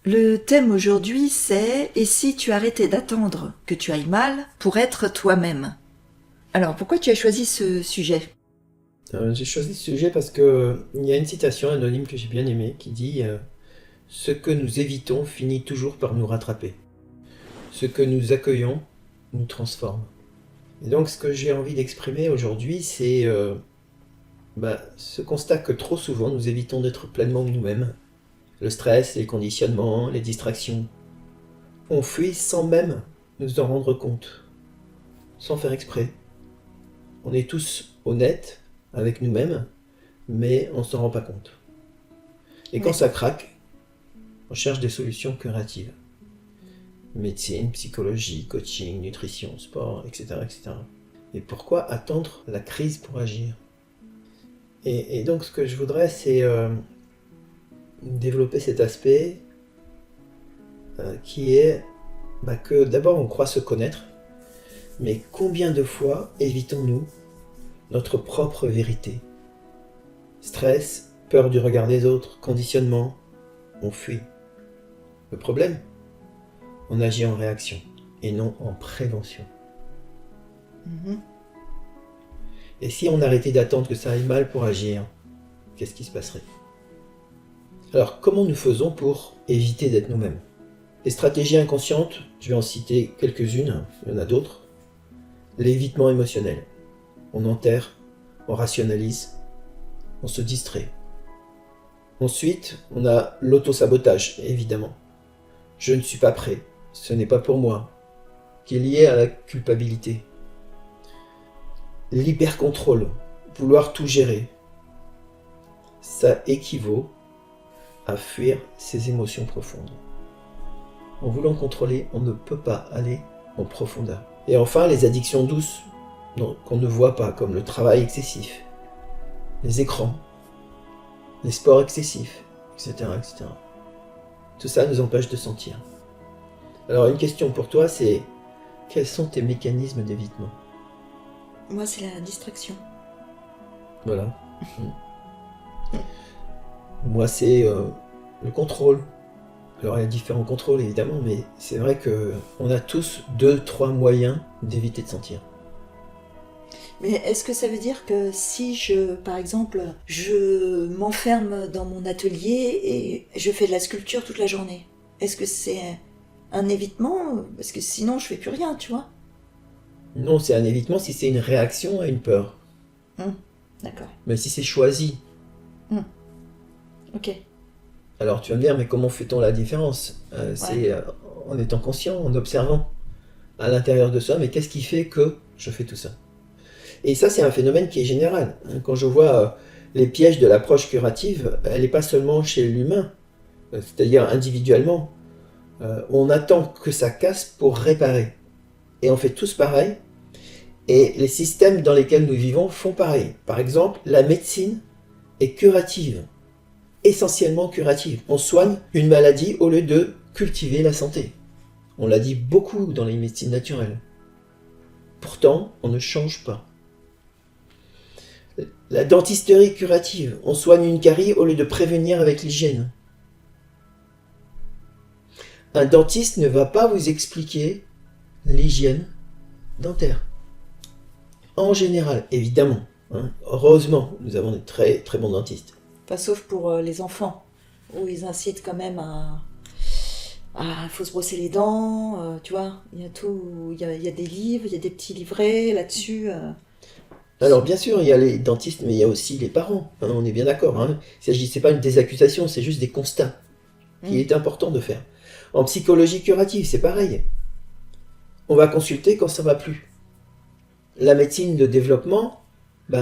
Le thème aujourd'hui, c'est « Et si tu arrêtais d'attendre que tu ailles mal pour être toi-même » Alors, pourquoi tu as choisi ce sujet ? J'ai choisi ce sujet parce que il y a une citation anonyme que j'ai bien aimée qui dit ce que nous évitons finit toujours par nous rattraper. Ce que nous accueillons nous transforme. » Et donc ce que j'ai envie d'exprimer aujourd'hui, c'est ce constat que trop souvent nous évitons d'être pleinement nous-mêmes. Le stress, les conditionnements, les distractions. On fuit sans même nous en rendre compte, sans faire exprès. On est tous honnêtes avec nous-mêmes, mais on ne s'en rend pas compte. Et quand ça craque, on cherche des solutions curatives. Médecine, psychologie, coaching, nutrition, sport, etc. etc. Et pourquoi attendre la crise pour agir ? Et donc ce que je voudrais, c'est développer cet aspect qui est que d'abord on croit se connaître, mais combien de fois évitons-nous notre propre vérité ? Stress, peur du regard des autres, conditionnement, on fuit. Le problème, on agit en réaction et non en prévention. Et si on arrêtait d'attendre que ça aille mal pour agir, qu'est-ce qui se passerait ? Alors, comment nous faisons pour éviter d'être nous-mêmes ? Les stratégies inconscientes, je vais en citer quelques-unes, il y en a d'autres. L'évitement émotionnel. On enterre, on rationalise, on se distrait. Ensuite, on a l'auto-sabotage, évidemment. Je ne suis pas prêt, ce n'est pas pour moi, qui est lié à la culpabilité. L'hypercontrôle, vouloir tout gérer, ça équivaut à fuir ses émotions profondes. En voulant contrôler, on ne peut pas aller en profondeur. Et enfin, les addictions douces, qu'on ne voit pas, comme le travail excessif, les écrans, les sports excessifs, etc., etc. Tout ça nous empêche de sentir. Alors, une question pour toi, c'est quels sont tes mécanismes d'évitement ? Moi, c'est la distraction. Voilà. Moi, c'est le contrôle. Alors, il y a différents contrôles, évidemment, mais c'est vrai qu'on a tous 2-3 moyens d'éviter de sentir. Mais est-ce que ça veut dire que si par exemple, je m'enferme dans mon atelier et je fais de la sculpture toute la journée, est-ce que c'est un évitement ? Parce que sinon, je fais plus rien, tu vois ? Non, c'est un évitement si c'est une réaction à une peur. D'accord. Mais si c'est choisi. Ok. Alors tu vas me dire, mais comment fait-on la différence ? C'est en étant conscient, en observant à l'intérieur de soi, mais qu'est-ce qui fait que je fais tout ça ? Et ça, c'est un phénomène qui est général. Quand je vois les pièges de l'approche curative, elle n'est pas seulement chez l'humain, c'est-à-dire individuellement. On attend que ça casse pour réparer. Et on fait tous pareil. Et les systèmes dans lesquels nous vivons font pareil. Par exemple, la médecine est curative, essentiellement curative. On soigne une maladie au lieu de cultiver la santé. On l'a dit beaucoup dans les médecines naturelles. Pourtant, on ne change pas. La dentisterie curative, on soigne une carie au lieu de prévenir avec l'hygiène. Un dentiste ne va pas vous expliquer l'hygiène dentaire. En général, évidemment. Heureusement, nous avons des très très bons dentistes. Pas sauf pour les enfants, où ils incitent quand même faut se brosser les dents, tu vois. Il y a tout, il y a des livres, il y a des petits livrets là-dessus. Alors bien sûr, il y a les dentistes, mais il y a aussi les parents. On est bien d'accord. C'est pas des accusations, c'est juste des constats qu'il est important de faire. En psychologie curative, c'est pareil. On va consulter quand ça va plus. La médecine de développement, il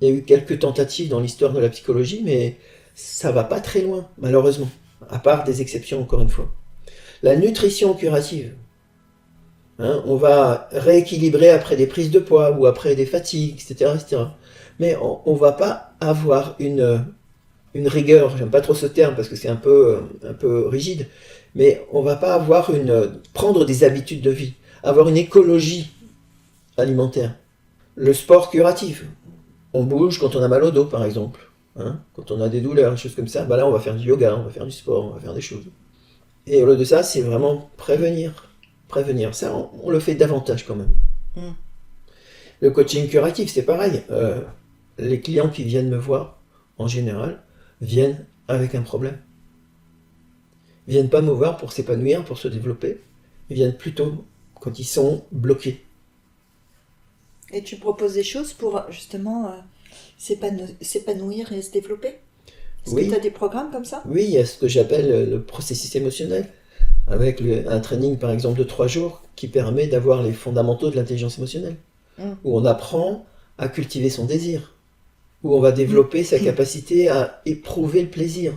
y a eu quelques tentatives dans l'histoire de la psychologie, mais ça va pas très loin, malheureusement. À part des exceptions, encore une fois. La nutrition curative. On va rééquilibrer après des prises de poids ou après des fatigues, etc. etc. Mais on va pas avoir une rigueur, j'aime pas trop ce terme parce que c'est un peu rigide, mais on va pas avoir prendre des habitudes de vie, avoir une écologie alimentaire. Le sport curatif. On bouge quand on a mal au dos, par exemple. Hein, quand on a des douleurs, des choses comme ça, là on va faire du yoga, on va faire du sport, on va faire des choses. Et au lieu de ça, c'est vraiment prévenir. Prévenir, ça on le fait davantage quand même. Mm. Le coaching curatif, c'est pareil. Les clients qui viennent me voir, en général, viennent avec un problème. Ils viennent pas me voir pour s'épanouir, pour se développer. Ils viennent plutôt quand ils sont bloqués. Et tu proposes des choses pour justement s'épanouir et se développer? Est-ce que tu as des programmes comme ça? Oui, il y a ce que j'appelle le processus émotionnel, avec un training par exemple de 3 jours qui permet d'avoir les fondamentaux de l'intelligence émotionnelle, où on apprend à cultiver son désir, où on va développer sa capacité à éprouver le plaisir.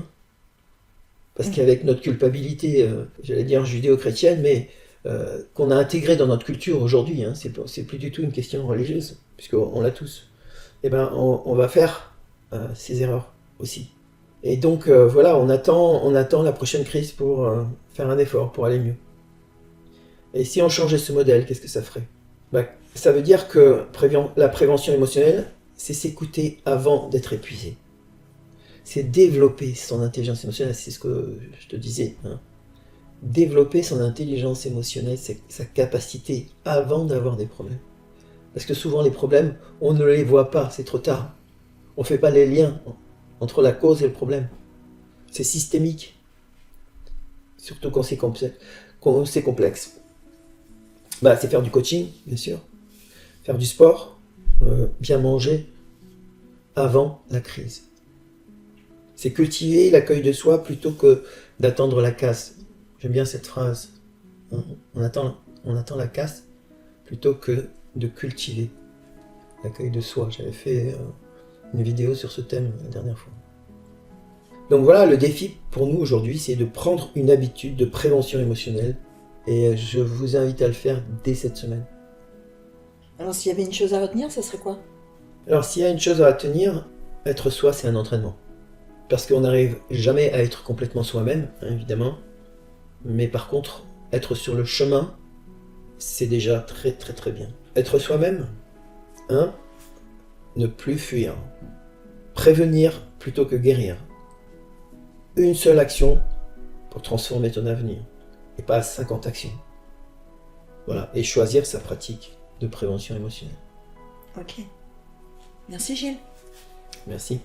Parce qu'avec notre culpabilité, j'allais dire judéo-chrétienne, mais qu'on a intégrée dans notre culture aujourd'hui, hein, c'est plus du tout une question religieuse, puisqu'on l'a tous, et ben on va faire ces erreurs aussi. Et donc voilà, on attend la prochaine crise pour faire un effort, pour aller mieux. Et si on changeait ce modèle, qu'est-ce que ça ferait? Ça veut dire que la prévention émotionnelle, c'est s'écouter avant d'être épuisé. C'est développer son intelligence émotionnelle, c'est ce que je te disais. Hein. Développer son intelligence émotionnelle, c'est sa capacité avant d'avoir des problèmes. Parce que souvent les problèmes, on ne les voit pas, c'est trop tard. On ne fait pas les liens entre la cause et le problème. C'est systémique. Surtout quand c'est complexe. C'est faire du coaching, bien sûr. Faire du sport, bien manger avant la crise. C'est cultiver l'accueil de soi plutôt que d'attendre la casse. J'aime bien cette phrase. On attend la casse plutôt que de cultiver l'accueil de soi. J'avais fait une vidéo sur ce thème la dernière fois. Donc voilà, le défi pour nous aujourd'hui, c'est de prendre une habitude de prévention émotionnelle. Et je vous invite à le faire dès cette semaine. Alors s'il y avait une chose à retenir, ça serait quoi? Alors s'il y a une chose à retenir, être soi, c'est un entraînement. Parce qu'on n'arrive jamais à être complètement soi-même, hein, évidemment. Mais par contre, être sur le chemin, c'est déjà très très très bien. Être soi-même, ne plus fuir. Prévenir plutôt que guérir. Une seule action pour transformer ton avenir. Et pas 50 actions. Voilà. Et choisir sa pratique de prévention émotionnelle. Ok. Merci Gilles. Merci.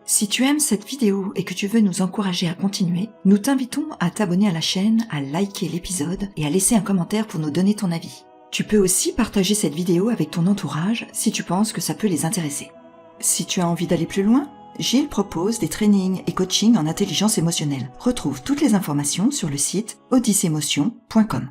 Si tu aimes cette vidéo et que tu veux nous encourager à continuer, nous t'invitons à t'abonner à la chaîne, à liker l'épisode et à laisser un commentaire pour nous donner ton avis. Tu peux aussi partager cette vidéo avec ton entourage si tu penses que ça peut les intéresser. Si tu as envie d'aller plus loin, Gilles propose des trainings et coachings en intelligence émotionnelle. Retrouve toutes les informations sur le site odyssemotion.com.